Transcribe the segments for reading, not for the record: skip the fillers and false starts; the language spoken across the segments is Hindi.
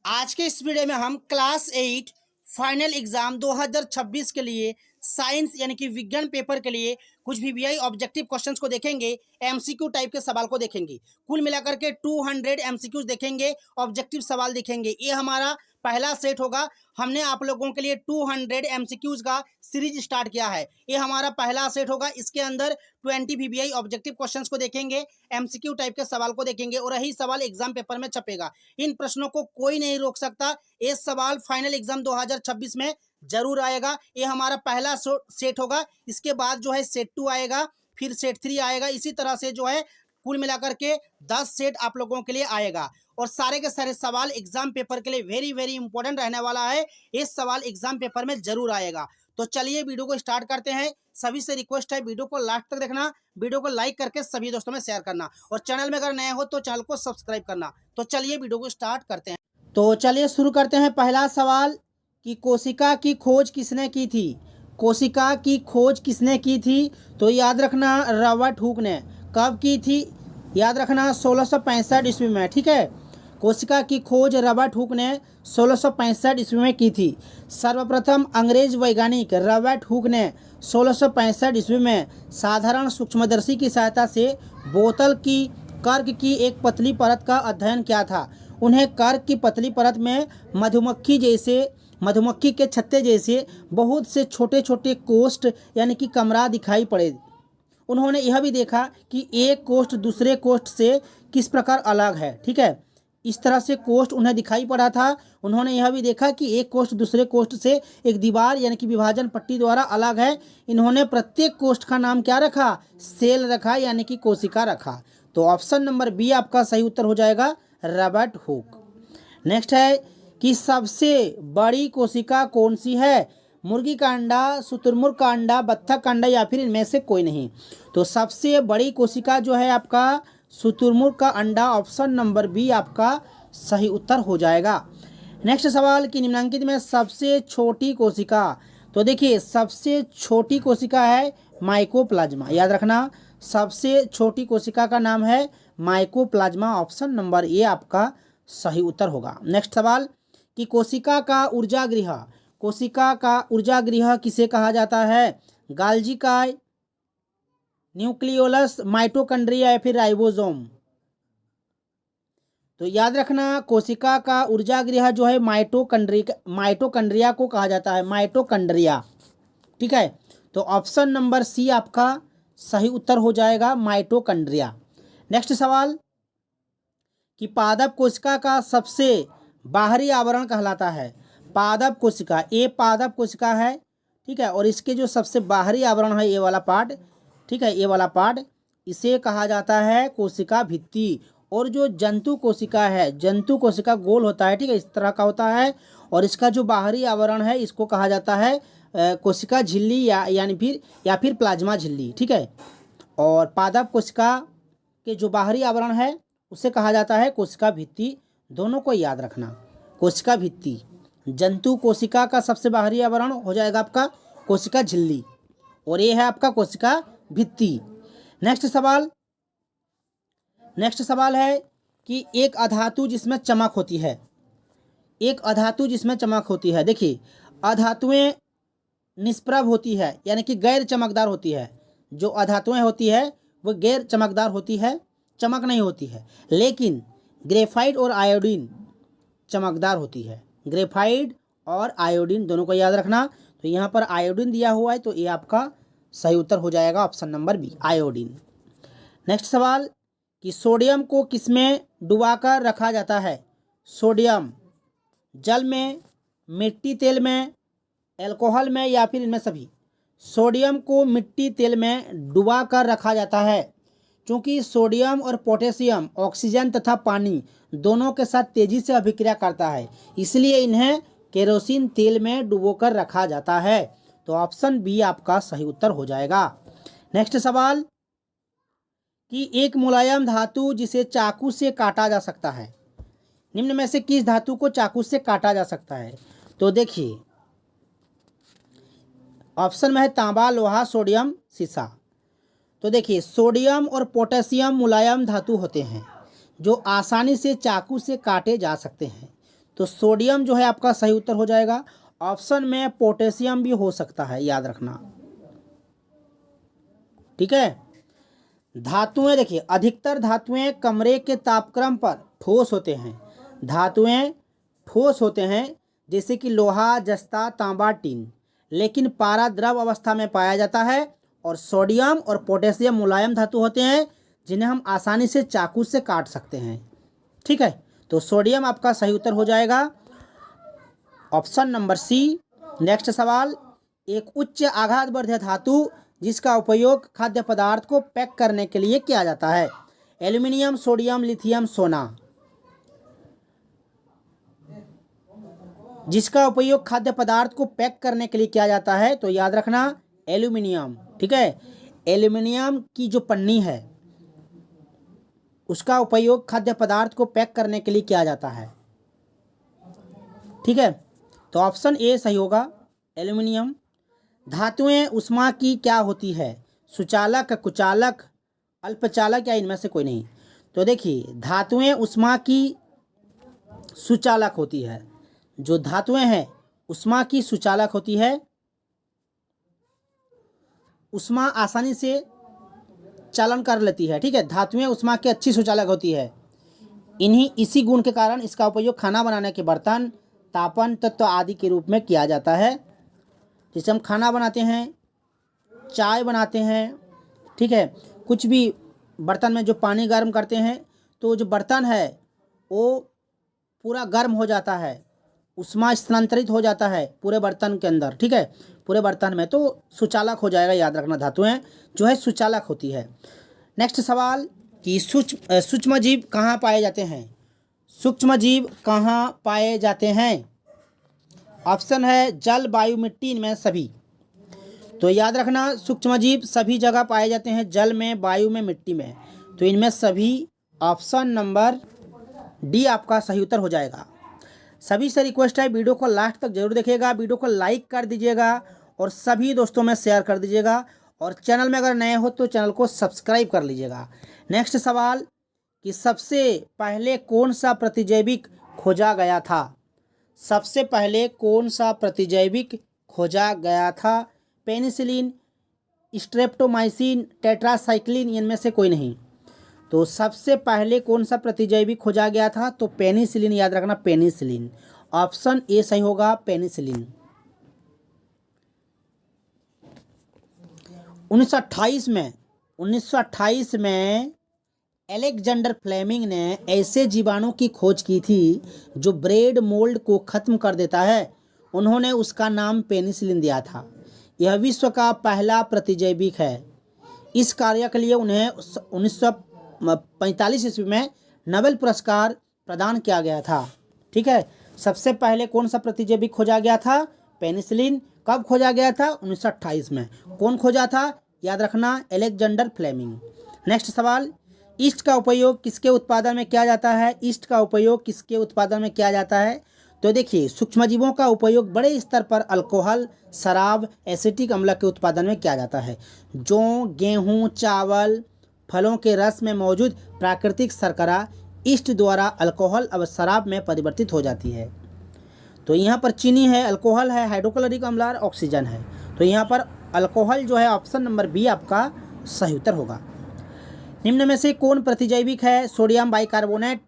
आज के इस वीडियो में हम क्लास 8 फाइनल एग्जाम 2026 के लिए साइंस यानी कि विज्ञान पेपर के लिए कुछ वीवीआई ऑब्जेक्टिव क्वेश्चंस को देखेंगे। एमसीक्यू टाइप के सवाल को देखेंगे। कुल मिलाकर के 200 एमसीक्यूज देखेंगे, ऑब्जेक्टिव सवाल देखेंगे। ये हमारा पहला सेट होगा। हमने आप लोगों के लिए 200 एमसीक्यूज का सीरीज स्टार्ट किया है। ये हमारा पहला सेट होगा। इसके अंदर 20 वीवीआई ऑब्जेक्टिव क्वेश्चंस को देखेंगे, एमसीक्यू टाइप के सवाल को देखेंगे और यही सवाल एग्जाम पेपर में छपेगा। इन प्रश्नों को कोई नहीं रोक सकता। ये सवाल फाइनल एग्जाम 2026 में जरूर आएगा। ये हमारा पहला सेट होगा। इसके बाद जो है सेट 2 आएगा, फिर सेट 3 आएगा। इसी तरह से जो है कुल मिलाकर के 10 सेट आप लोगों के लिए आएगा और सारे के सारे सवाल एग्जाम पेपर के लिए वेरी वेरी इंपॉर्टेंट रहने वाला है। ये सवाल एग्जाम पेपर में जरूर आएगा। तो चलिए वीडियो को स्टार्ट करते हैं। सभी से रिक्वेस्ट है वीडियो को लास्ट तक देखना, वीडियो को लाइक करके सभी दोस्तों में शेयर करना और चैनल में अगर नए हो तो चैनल को सब्सक्राइब करना। तो चलिए वीडियो को स्टार्ट करते हैं। तो चलिए शुरू करते हैं। पहला सवाल कि कोशिका की खोज किसने की थी? कोशिका की खोज किसने की थी? तो याद रखना रॉबर्ट हुक ने। कब की थी? याद रखना 1665 ईस्वी में। ठीक है, कोशिका की खोज रॉबर्ट हुक ने 1665 ईस्वी में की थी। सर्वप्रथम अंग्रेज वैज्ञानिक रॉबर्ट हुक ने 1665 ईस्वी में साधारण सूक्ष्मदर्शी की सहायता से बोतल की कर्क की एक पतली परत का अध्ययन किया था। उन्हें कर्क की पतली परत में मधुमक्खी के छत्ते जैसे बहुत से छोटे छोटे कोष्ठ यानी कि कमरा दिखाई पड़े। उन्होंने यह भी देखा कि एक कोष्ठ दूसरे कोष्ठ से किस प्रकार अलग है। ठीक है, इस तरह से कोष्ठ उन्हें दिखाई पड़ा था। उन्होंने यह भी देखा कि एक कोष्ठ दूसरे कोष्ठ से एक दीवार यानी कि विभाजन पट्टी द्वारा अलग है। इन्होंने प्रत्येक कोष्ठ का नाम क्या रखा? सेल रखा यानी कि कोशिका रखा। तो ऑप्शन नंबर बी आपका सही उत्तर हो जाएगा, रॉबर्ट हुक। नेक्स्ट है कि सबसे बड़ी कोशिका कौन सी है? मुर्गी का अंडा, शुतुरमुर्ग का अंडा, बत्तख का अंडा या फिर इनमें से कोई नहीं। तो सबसे बड़ी कोशिका जो है आपका शुतुरमुर्ग का अंडा। ऑप्शन नंबर बी आपका सही उत्तर हो जाएगा। नेक्स्ट सवाल कि निम्नलिखित में सबसे छोटी कोशिका। तो देखिए सबसे छोटी कोशिका है माइकोप्लाज्मा। याद रखना सबसे छोटी कोशिका का नाम है माइकोप्लाज्मा। ऑप्शन नंबर ए आपका सही उत्तर होगा। नेक्स्ट सवाल कि कोशिका का ऊर्जा गृह। कोशिका का ऊर्जा गृह किसे कहा जाता है? गाल्जी काय, न्यूक्लियोलस, माइटोकॉन्ड्रिया या फिर राइबोसोम। तो याद रखना कोशिका का ऊर्जा गृह जो है माइटोकॉन्ड्रिया को कहा जाता है, माइटोकॉन्ड्रिया। ठीक है, तो ऑप्शन नंबर सी आपका सही उत्तर हो जाएगा, माइटोकॉन्ड्रिया। नेक्स्ट सवाल कि पादप कोशिका का सबसे बाहरी आवरण कहलाता है। पादप कोशिका, ये पादप कोशिका है। ठीक है, और इसके जो सबसे बाहरी आवरण है ये वाला पार्ट, ठीक है, ये वाला पार्ट, इसे कहा जाता है कोशिका भित्ति। और जो जंतु कोशिका है, जंतु कोशिका गोल होता है, ठीक है, इस तरह का होता है। और इसका जो बाहरी आवरण है इसको कहा जाता है कोशिका झिल्ली या फिर प्लाज्मा झिल्ली। ठीक है, और पादप कोशिका के जो बाहरी आवरण है उसे कहा जाता है कोशिका भित्ति। दोनों को याद रखना, कोशिका भित्ति। जंतु कोशिका का सबसे बाहरी आवरण हो जाएगा आपका कोशिका झिल्ली और ये है आपका कोशिका भित्ति। नेक्स्ट सवाल है कि एक अधातु जिसमें चमक होती है। एक अधातु जिसमें चमक होती है। देखिए अधातुएं निष्प्रभ होती है यानी कि गैर चमकदार होती है। जो अधातुएं होती है वो गैर चमकदार होती है, चमक नहीं होती है। लेकिन ग्रेफाइट और आयोडीन चमकदार होती है। ग्रेफाइट और आयोडीन दोनों को याद रखना। तो यहाँ पर आयोडीन दिया हुआ है तो ये आपका सही उत्तर हो जाएगा, option number B, iodine. Next सवाल कि सोडियम को किसमें डुबाकर रखा जाता है? सोडियम जल में, मिट्टी तेल में, अल्कोहल में या फिर इनमें सभी। सोडियम को मिट्टी तेल में डुबा कर रखा जाता है क्योंकि सोडियम और पोटेशियम ऑक्सीजन तथा पानी दोनों के साथ तेजी से अभिक्रिया करता है, इसलिए इन्हें केरोसिन तेल में डुबोकर रखा जाता है। तो ऑप्शन बी आपका सही उत्तर हो जाएगा। नेक्स्ट सवाल कि एक मुलायम धातु जिसे चाकू से काटा जा सकता है। निम्न में से किस धातु को चाकू से काटा जा सकता है? तो देखिए ऑप्शन में है तांबा, लोहा, सोडियम, सीसा। तो देखिए सोडियम और पोटेशियम मुलायम धातु होते हैं जो आसानी से चाकू से काटे जा सकते हैं। तो सोडियम जो है आपका सही उत्तर हो जाएगा। ऑप्शन में पोटेशियम भी हो सकता है, याद रखना, ठीक है। धातुएं देखिए, अधिकतर धातुएं कमरे के तापक्रम पर ठोस होते हैं। धातुएं ठोस होते हैं जैसे कि लोहा, जस्ता, तांबा, टीन, लेकिन पारा द्रव अवस्था में पाया जाता है। और सोडियम और पोटेशियम मुलायम धातु होते हैं जिन्हें हम आसानी से चाकू से काट सकते हैं, ठीक है। तो सोडियम आपका सही उत्तर हो जाएगा, ऑप्शन नंबर सी। नेक्स्ट सवाल, एक उच्च आघातवर्धक धातु जिसका उपयोग खाद्य पदार्थ को पैक करने के लिए किया जाता है। एल्यूमिनियम, सोडियम, लिथियम, सोना। जिसका उपयोग खाद्य पदार्थ को पैक करने के लिए किया जाता है, तो याद रखना एल्यूमिनियम, ठीक है। एल्यूमिनियम की जो पन्नी है उसका उपयोग खाद्य पदार्थ को पैक करने के लिए किया जाता है, ठीक है। तो ऑप्शन ए सही होगा, एल्यूमिनियम। धातुएं उष्मा की क्या होती है? सुचालक, कुचालक, अल्पचालक या इनमें से कोई नहीं। तो देखिए, धातुएं उष्मा की सुचालक होती है। जो धातुएं हैं उष्मा की सुचालक होती है, उष्मा आसानी से चालन कर लेती है, ठीक है। धातुएं उष्मा की अच्छी सुचालक होती है। इसी गुण के कारण इसका उपयोग खाना बनाने के बर्तन, तापन तत्व आदि के रूप में किया जाता है। जैसे हम खाना बनाते हैं, चाय बनाते हैं, ठीक है, कुछ भी बर्तन में जो पानी गर्म करते हैं तो जो बर्तन है वो पूरा गर्म हो जाता है, उष्मा स्थानांतरित हो जाता है पूरे बर्तन के अंदर, ठीक है, पूरे बर्तन में, तो सुचालक हो जाएगा। याद रखना, धातुएं जो है सुचालक होती है। नेक्स्ट सवाल कि सूक्ष्म जीव कहाँ पाए जाते हैं? सूक्ष्म जीव कहाँ पाए जाते हैं? ऑप्शन है जल, वायु, मिट्टी, इनमें सभी। तो याद रखना, सूक्ष्म जीव सभी जगह पाए जाते हैं, जल में, वायु में, मिट्टी में। तो इनमें सभी, ऑप्शन नंबर डी आपका सही उत्तर हो जाएगा। सभी से रिक्वेस्ट है वीडियो को लास्ट तक जरूर देखिएगा, वीडियो को लाइक कर दीजिएगा और सभी दोस्तों में शेयर कर दीजिएगा, और चैनल में अगर नए हो तो चैनल को सब्सक्राइब कर लीजिएगा। नेक्स्ट सवाल कि सबसे पहले कौन सा प्रतिजैविक खोजा गया था? सबसे पहले कौन सा प्रतिजैविक खोजा गया था? पेनिसिलिन, स्ट्रेप्टोमाइसिन, टेट्रासाइक्लिन, इनमें से कोई नहीं। तो सबसे पहले कौन सा प्रतिजैविक खोजा गया था? तो पेनिसिलिन, याद रखना पेनिसिलिन। ऑप्शन ए सही होगा, पेनिसिलिन। 1928 में अलेक्जेंडर फ्लेमिंग ने ऐसे जीवाणु की खोज की थी जो ब्रेड मोल्ड को खत्म कर देता है। उन्होंने उसका नाम पेनिसिलिन दिया था। यह विश्व का पहला प्रतिजैविक है। इस कार्य के लिए उन्हें 1945 ईस्वी में नोबेल पुरस्कार प्रदान किया गया था, ठीक है। सबसे पहले कौन सा प्रतिजैविक खोजा गया था? पेनिसिलिन। कब खोजा गया था? 1928 में। कौन खोजा था? याद रखना अलेक्जेंडर फ्लेमिंग। नेक्स्ट सवाल, ईस्ट का उपयोग किसके उत्पादन में किया जाता है? ईस्ट का उपयोग किसके उत्पादन में किया जाता है? तो देखिए, सूक्ष्मजीवों का उपयोग बड़े स्तर पर अल्कोहल, शराब, एसिटिक अम्ल के उत्पादन में किया जाता है। जौ, गेहूँ, चावल, फलों के रस में मौजूद प्राकृतिक शर्करा ईस्ट द्वारा अल्कोहल और शराब में परिवर्तित हो जाती है। तो यहाँ पर चीनी है, अल्कोहल है, हाइड्रोक्लोरिक अम्ल और ऑक्सीजन है। तो यहाँ पर अल्कोहल जो है ऑप्शन नंबर बी आपका सही उत्तर होगा। निम्न में से कौन प्रतिजैविक है? Sodium bicarbonate,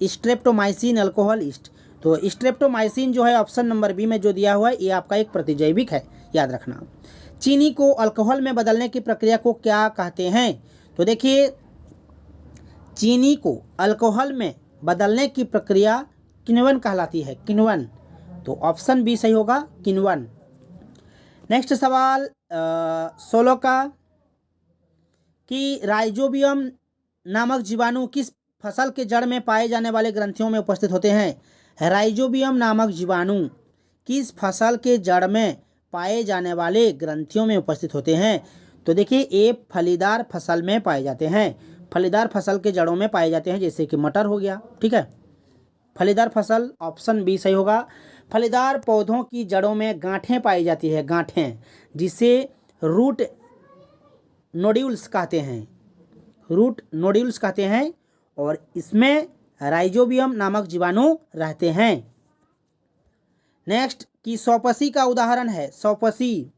streptomycin, alcohol, east. तो स्ट्रेप्टोमाइसिन जो है ऑप्शन नंबर बी में जो दिया हुआ है ये आपका एक प्रतिजैविक है, याद रखना। चीनी को अल्कोहल में बदलने की प्रक्रिया को क्या कहते हैं? तो देखिए, चीनी को अल्कोहल में बदलने की प्रक्रिया किण्वन कहलाती है, किण्वन। तो ऑप्शन बी सही होगा, किण्वन। नेक्स्ट सवाल 16 का कि राइजोबियम नामक जीवाणु किस फसल के जड़ में पाए जाने वाले ग्रंथियों में उपस्थित होते हैं? राइजोबियम नामक जीवाणु किस फसल के जड़ में पाए जाने वाले ग्रंथियों में उपस्थित होते हैं? तो देखिए, ये फलीदार फसल में पाए जाते हैं, फलीदार फसल के जड़ों में पाए जाते हैं, जैसे कि मटर हो गया, ठीक है। फलीदार फसल, ऑप्शन बी सही होगा। फलीदार पौधों की जड़ों में गांठें पाई जाती है, गांठें, जिसे रूट नोड्यूल्स कहते हैं, रूट नोड्यूल्स कहते हैं, और इसमें राइजोबियम नामक जीवाणु रहते हैं। नेक्स्ट कि सौपसी का उदाहरण है, सौपसी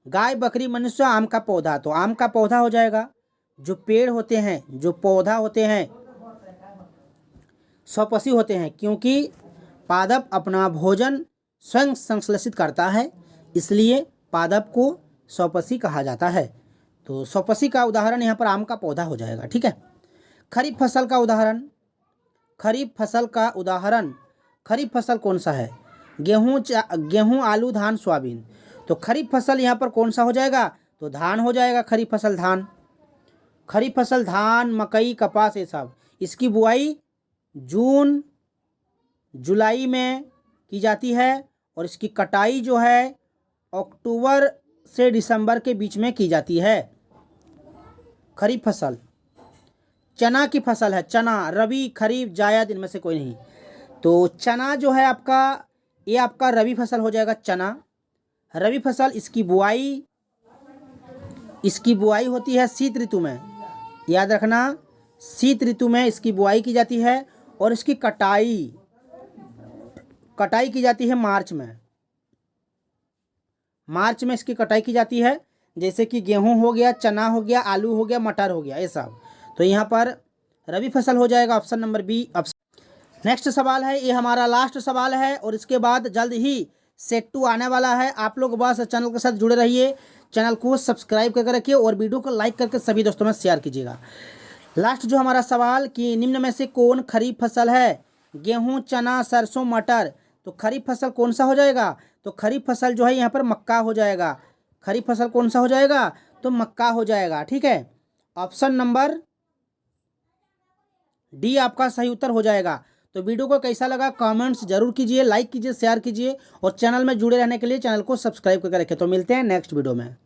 गाय बकरी मनुष्य आम का पौधा, तो आम का पौधा हो जाएगा, जो पेड़ होते हैं जो पौधा होते हैं सौपसी होते हैं, क्योंकि पादप अपना भोजन स्वयं संश्लेषित करता है, इसलिए पादप को सौपसी कहा जाता है। तो सौपसी का उदाहरण यहाँ पर आम का पौधा हो जाएगा। ठीक है। खरीफ फसल का उदाहरण, खरीफ फसल का उदाहरण, खरीफ फसल कौन सा है? गेहूँ, आलू, धान, सोयाबीन। तो खरीफ फसल यहाँ पर कौन सा हो जाएगा? तो धान हो जाएगा, खरीफ फसल धान। खरीफ फसल धान, मकई, कपास, ये सब। इसकी बुआई जून जुलाई में की जाती है और इसकी कटाई जो है अक्टूबर से दिसंबर के बीच में की जाती है। खरीफ फसल। चना की फसल है, चना, रबी, खरीफ, जायद, इनमें से कोई नहीं। तो चना जो है आपका, ये आपका रबी फसल हो जाएगा, चना, रबी फसल। इसकी बुआई होती है शीत ऋतु में, याद रखना, शीत ऋतु में इसकी बुआई की जाती है और इसकी कटाई की जाती है मार्च में। मार्च में इसकी कटाई की जाती है, जैसे कि गेहूं हो गया, चना हो गया, आलू हो गया, मटर हो गया, ये सब। तो यहाँ पर रबी फसल हो जाएगा, ऑप्शन नंबर बी। नेक्स्ट सवाल है, ये हमारा लास्ट सवाल है और इसके बाद जल्द ही सेट 2 आने वाला है। आप लोग बस चैनल के साथ जुड़े रहिए, चैनल को सब्सक्राइब करके रखिए और वीडियो को लाइक करके सभी दोस्तों में शेयर कीजिएगा। लास्ट जो हमारा सवाल कि निम्न में से कौन खरीफ फसल है? गेहूं, चना, सरसों, मटर। तो खरीफ फसल कौन सा हो जाएगा? तो खरीफ फसल जो है यहाँ पर मक्का हो जाएगा। खरीफ फसल कौन सा हो जाएगा? तो मक्का हो जाएगा। ठीक है, ऑप्शन नंबर डी आपका सही उत्तर हो जाएगा। तो वीडियो को कैसा लगा कमेंट्स जरूर कीजिए, लाइक कीजिए, शेयर कीजिए और चैनल में जुड़े रहने के लिए चैनल को सब्सक्राइब करके रखें। तो मिलते हैं नेक्स्ट वीडियो में।